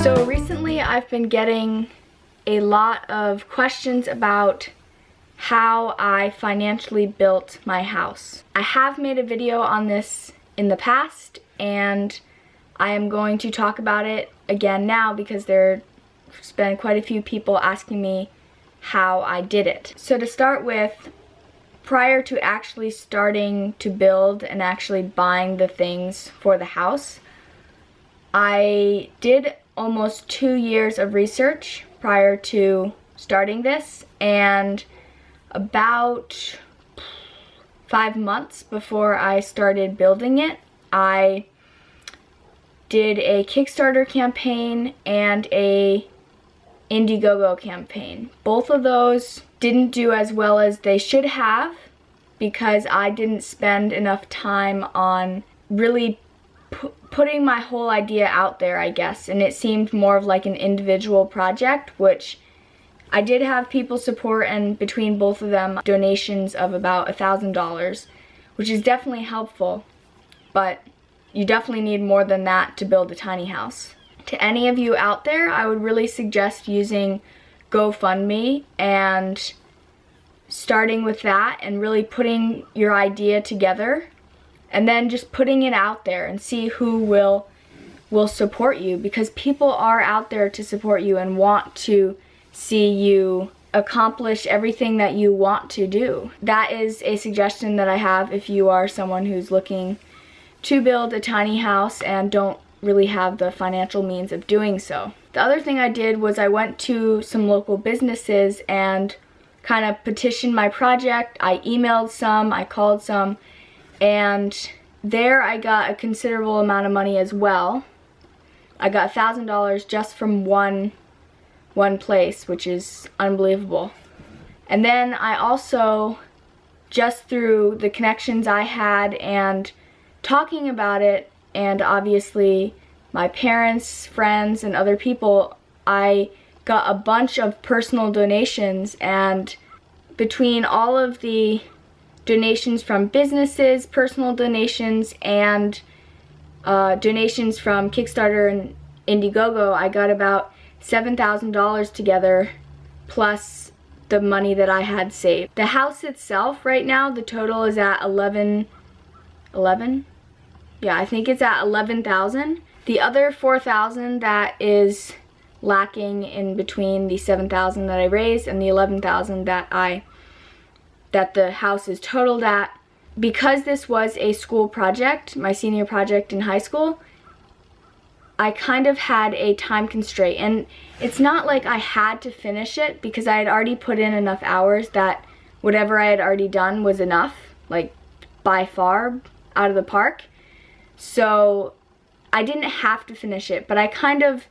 So recently I've been getting a lot of questions about how I financially built my house. I have made a video on this in the past, and I am going to talk about it again now because there's been quite a few people asking me how I did it. So to start with, prior to actually starting to build and actually buying the things for the house, I did almost 2 years of research prior to starting this, and about 5 months before I started building it, I did a Kickstarter campaign and a Indiegogo campaign. Both of those didn't do as well as they should have because I didn't spend enough time on really putting my whole idea out there, I guess, and it seemed more of like an individual project, which I did have people support, and between both of them, donations of about $1,000, which is definitely helpful, but you definitely need more than that to build a tiny house. To any of you out there, I would really suggest using GoFundMe and starting with that and really putting your idea together and then just putting it out there and see who will support you, because people are out there to support you and want to see you accomplish everything that you want to do. That is a suggestion that I have if you are someone who's looking to build a tiny house and don't really have the financial means of doing so. The other thing I did was I went to some local businesses and kind of petitioned my project. I emailed some, I called some, and there I got a considerable amount of money as well. I got $1,000 just from one place, which is unbelievable. And then I also, just through the connections I had and talking about it, and obviously my parents, friends, and other people, I got a bunch of personal donations, and between all of the donations from businesses, personal donations, and donations from Kickstarter and Indiegogo, I got about $7,000 together, plus the money that I had saved. The house itself right now, the total is at 11? Yeah, I think it's at 11,000. The other 4,000 that is lacking in between the 7,000 that I raised and the 11,000 that the house is totaled at. Because this was a school project, my senior project in high school, I kind of had a time constraint, and it's not like I had to finish it because I had already put in enough hours that whatever I had already done was enough, like by far out of the park. So I didn't have to finish it, but I kind of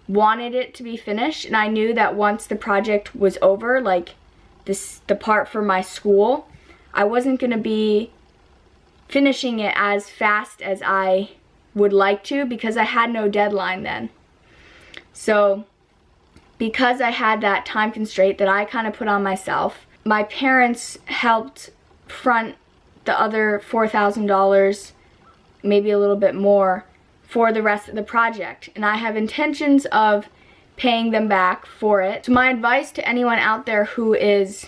wanted it to be finished, and I knew that once the project was over, like the part for my school, I wasn't going to be finishing it as fast as I would like to because I had no deadline then. So because I had that time constraint that I kind of put on myself, my parents helped front the other $4,000, maybe a little bit more, for the rest of the project, and I have intentions of paying them back for it. So my advice to anyone out there who is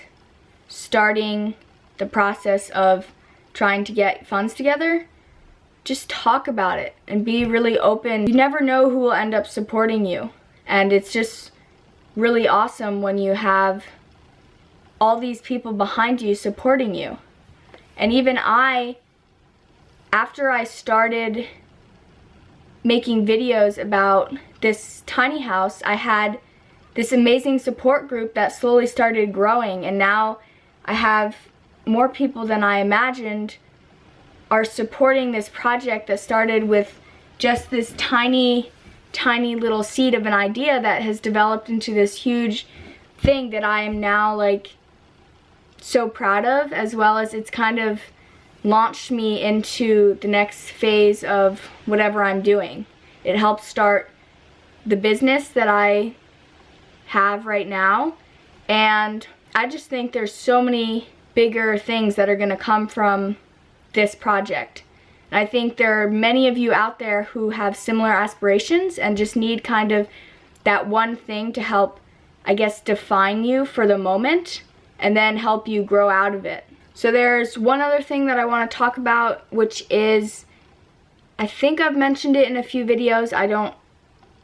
starting the process of trying to get funds together, just talk about it and be really open. You never know who will end up supporting you, and it's just really awesome when you have all these people behind you supporting you. And even after I started making videos about this tiny house, I had this amazing support group that slowly started growing, and now I have more people than I imagined are supporting this project that started with just this tiny little seed of an idea that has developed into this huge thing that I am now like so proud of, as well as it's kind of launched me into the next phase of whatever I'm doing. It helped start the business that I have right now, and I just think there's so many bigger things that are going to come from this project. And I think there are many of you out there who have similar aspirations and just need kind of that one thing to help, I guess, define you for the moment and then help you grow out of it. So there's one other thing that I want to talk about, which is, I think I've mentioned it in a few videos. I don't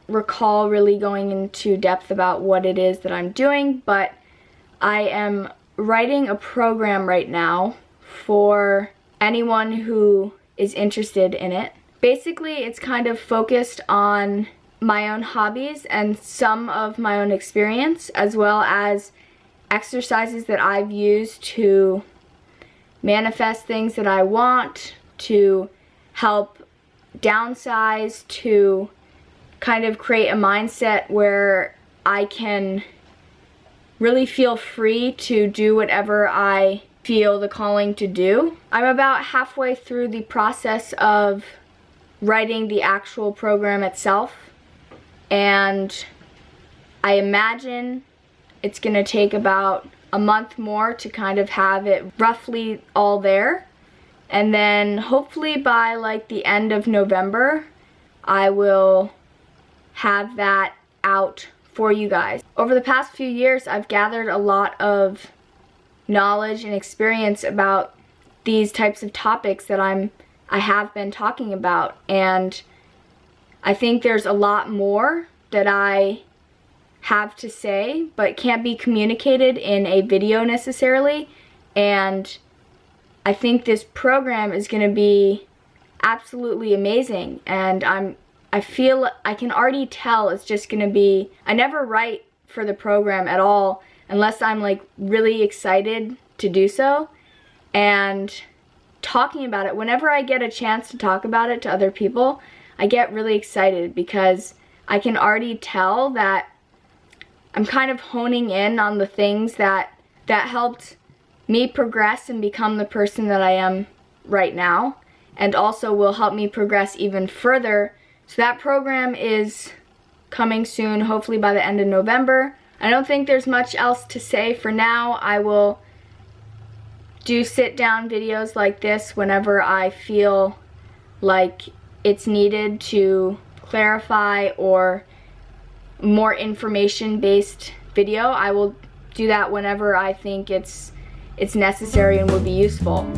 recall really going into depth about what it is that I'm doing, but I am writing a program right now for anyone who is interested in it. Basically, it's kind of focused on my own hobbies and some of my own experience, as well as exercises that I've used to manifest things that I want, to help downsize, to kind of create a mindset where I can really feel free to do whatever I feel the calling to do. I'm about halfway through the process of writing the actual program itself, and I imagine it's going to take about a month more to kind of have it roughly all there. And then hopefully by like the end of November, I will have that out for you guys. Over the past few years, I've gathered a lot of knowledge and experience about these types of topics that I have been talking about, and I think there's a lot more that I have to say but can't be communicated in a video necessarily, and I think this program is going to be absolutely amazing, and I feel I can already tell it's just going to be, I never write for the program at all unless I'm like really excited to do so, and talking about it, whenever I get a chance to talk about it to other people, I get really excited because I can already tell that I'm kind of honing in on the things that helped me progress and become the person that I am right now, and also will help me progress even further. So that program is coming soon, hopefully by the end of November. I don't think there's much else to say for now. I will do sit-down videos like this whenever I feel like it's needed to clarify or more information-based video. I will do that whenever I think it's necessary and will be useful.